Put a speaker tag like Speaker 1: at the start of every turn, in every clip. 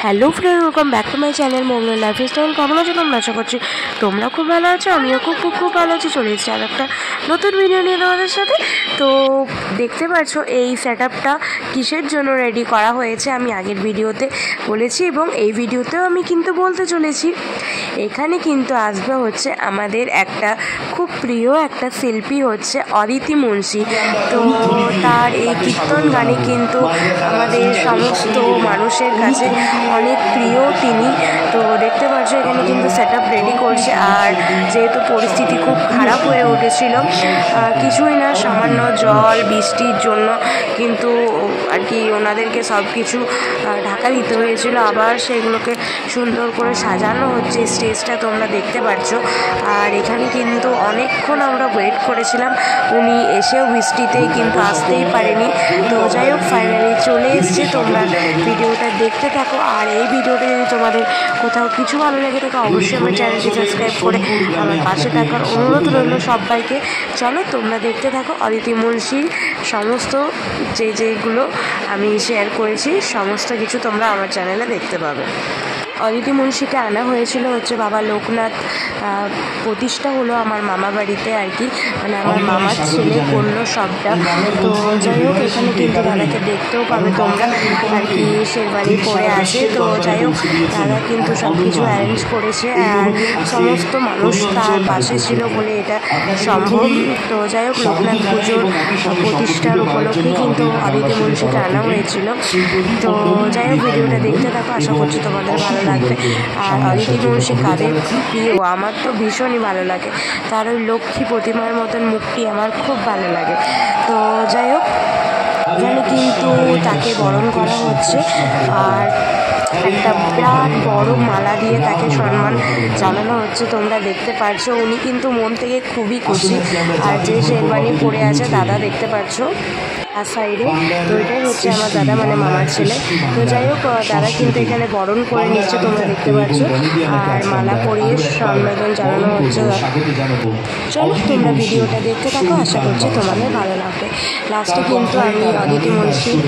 Speaker 1: Hello friend, welcome back to my channel momo lifestyle. কেমন আছো তোমরা? আশা করছি তোমরা খুব ভালো আছো, আমিও খুব ভালো আছি। চলে এসেছি আর একটা নতুন ভিডিও নিয়ে তোমাদের সাথে। তো দেখতে পাচ্ছ এই সেট আপটা কিসের জন্য রেডি করা হয়েছে আমি আগের ভিডিওতে বলেছি, এবং এই ভিডিওতেও আমি কিন্তু বলতে চলেছি। এখানে কিন্তু আসবে হচ্ছে আমাদের একটা খুব প্রিয় একটা শিল্পী হচ্ছে অদিতি মুন্সি। তো তার এই কীর্তন গানে কিন্তু আমাদের সমস্ত মানুষের কাছে অনেক প্রিয় তিনি। তো দেখতে পাচ্ছ এখানে কিন্তু সেট আপ রেডি করছে। আর যেহেতু পরিস্থিতি খুব খারাপ হয়ে উঠেছিল, কিছুই না, সামান্য জল বৃষ্টির জন্য কিন্তু আর কি ওনাদেরকে সব কিছু ঢাকা দিতে হয়েছিল। আবার সেগুলোকে সুন্দর করে সাজানো হচ্ছে, স্টেজটা তোমরা দেখতে পাচ্ছ। আর এখানে কিন্তু অনেকক্ষণ আমরা ওয়েট করেছিলাম, উনি এসেও বৃষ্টিতে কিন্তু আসতেই পারেনি। তো যাই হোক, ফাইনালি চলে এসছে। তোমরা ভিডিওটা দেখতে থাকো। আর এই ভিডিওটা যদি তোমাদের কোথাও কিছু ভালো লেগে থাকে, অবশ্যই আমার চ্যানেলটি সাবস্ক্রাইব করে আমার পাশে থাকার অনুরোধ রইল সবাইকে। চলো তোমরা দেখতে থাকো অদিতি মুন্সির সমস্ত যেগুলো আমি শেয়ার করেছি, সমস্ত কিছু তোমরা আমার চ্যানেলে দেখতে পাবে। অদিতি মুন্সিকে আনা হয়েছিল হচ্ছে বাবা লোকনাথ, প্রতিষ্ঠা হলো আমার মামা বাড়িতে আর কি, মানে আমার মামার ছেলে করলো সবটা। তো যাই হোক, এখানে কিন্তু দাদাকে দেখতেও পাবে তোমরা আর কি, শেরবানি পরে আছে। তো যাই হোক, দাদা কিন্তু সব কিছু অ্যারেঞ্জ করেছে, আর সমস্ত মানুষ তার পাশে ছিল বলে এটা সম্ভব। তো যাই হোক, লোকনাথ পুজোর প্রতিষ্ঠার উপলক্ষে কিন্তু অদিতি মুন্সিকে আনা হয়েছিল। তো যাই হোক, ভিডিওটা দেখতে থাকো, আশা করছি তোমাদের ভালো লাগবে। আর অদিতি মুন্সি কাদের প্রিয়? আমার তো ভীষণই ভালো লাগে, তার ওই লক্ষ্মী প্রতিমার মতন মুখটি আমার খুব ভালো লাগে। তো যাই হোক, এখানে কিন্তু তাকে বরণ করা হচ্ছে, আর একটা বিরাট বড় মালা দিয়ে তাকে সম্মান জানানো হচ্ছে। তোমরা দেখতে পাচ্ছ উনি কিন্তু মন থেকে খুবই খুশি। আর যে শেরবানি পরে আছে দাদা, দেখতে পাচ্ছ আর সাইডে, তো এটাই হচ্ছে আমার দাদা, মানে মামার ছেলে। তো যাই হোক, দাদা কিন্তু এখানে বরণ করে নিচ্ছে, তোমরা দেখতে পাচ্ছ। আর মালা পরিয়ে সম্বোধন জানানো হচ্ছে। চলো তোমরা ভিডিওটা দেখতে থাকো, আশা করছি তোমাদের ভালো লাগবে। লাস্টে কিন্তু আমি অদিতি মুন্সির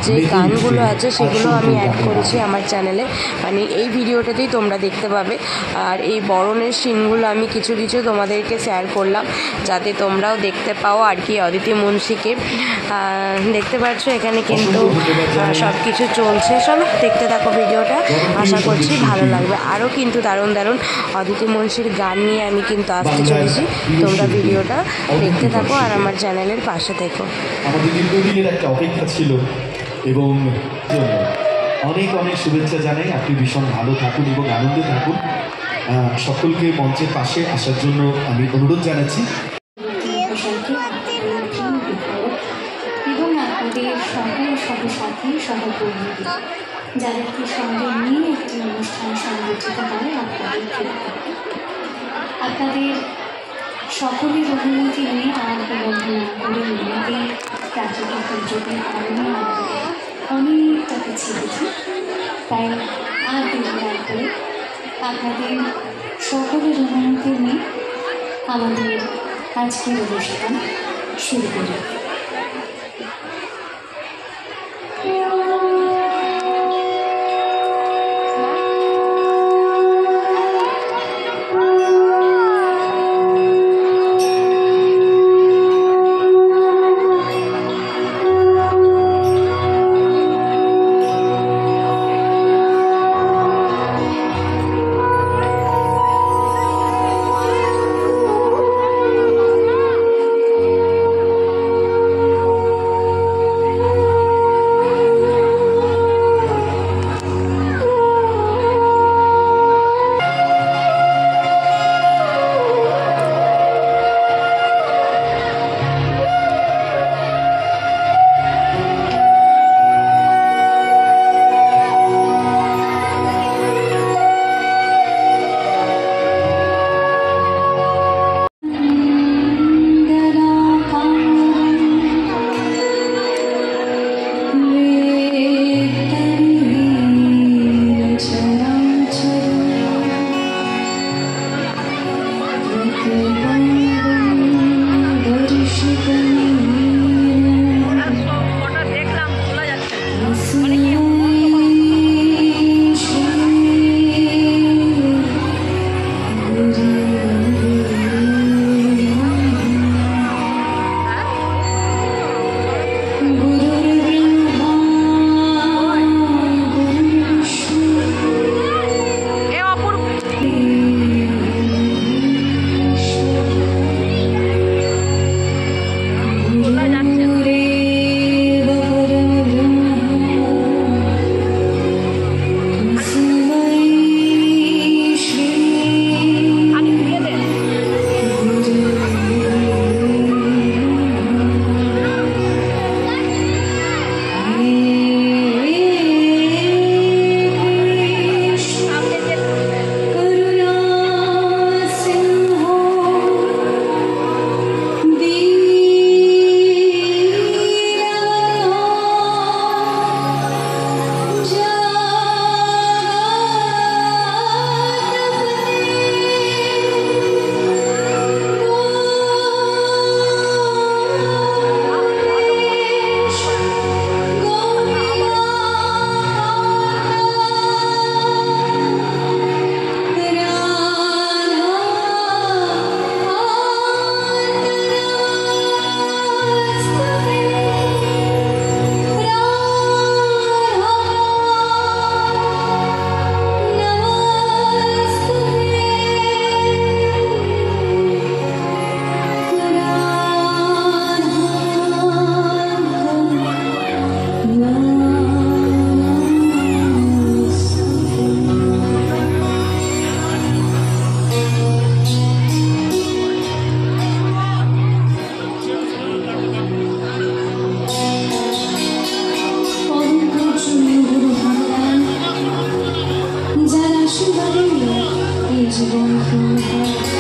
Speaker 1: যে গানগুলো আছে সেগুলো আমি অ্যাড করেছি আমার চ্যানেলে, মানে এই ভিডিওটাতেই তোমরা দেখতে পাবে। আর এই বরণের সিনগুলো আমি কিছু তোমাদেরকে শেয়ার করলাম, যাতে তোমরাও দেখতে পাও আর কি অদিতি মুন্সিকে। দেখতে পাচ্ছ এখানে কিন্তু সব কিছু চলছে। চলো দেখতে থাকো ভিডিওটা, আশা করছি ভালো লাগবে। আরও কিন্তু দারুণ অদিতি মুন্সির গান নিয়ে আমি কিন্তু আসতে চলেছি। তোমরা ভিডিওটা দেখতে থাকো আর আমার চ্যানেলের পাশে থেকো।
Speaker 2: আমাদের দীর্ঘদিনের একটা অপেক্ষা ছিল, এবং অনেক শুভেচ্ছা জানাই। আপনি ভীষণ ভালো থাকুন এবং আনন্দে থাকুন। সকলকে মঞ্চের পাশে আসার জন্য আমি অনুরোধ জানাচ্ছি।
Speaker 3: এবং আপনাদের সকল সহসাথী সহকর্মীদের, যাদেরকে সঙ্গে নিয়ে একটি অনুষ্ঠান সংগঠিত হয় আপনাদের সকলের অনুমতি নিয়ে আর বিলম্ব না করে উন্নতির প্রাকৃতিক দুর্যোগের কারণে আমাদের অনেকটা পিছিয়ে গেছি। তাই আর দেরি না করে আপনাদের সকলের অনুমতি নিয়ে আমাদের আজকের অনুষ্ঠান শুরু করি। শুভ